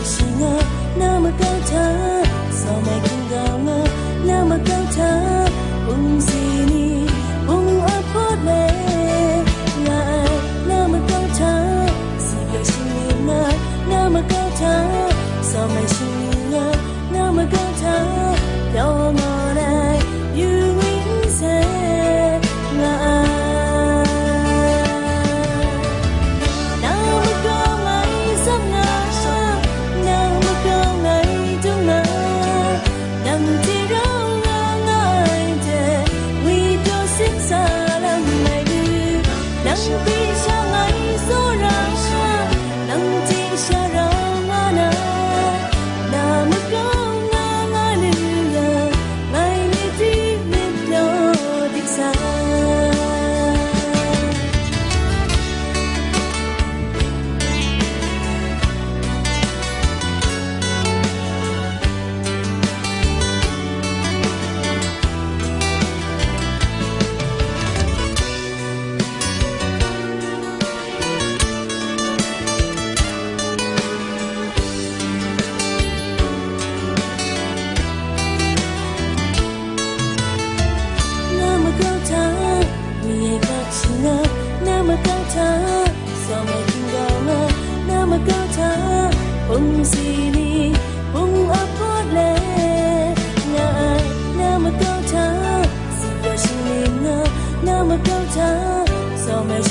singa nama kau ta so mai kinga nama kau ta sini apot le nga nama kau ta si yo singa nama kau ta so mai singa nama kau ta yo ngore you win say nga nama kau ta so mai kinga nama kau ta sini apot le nga nama kau ta si yo singa nama kau ta so mai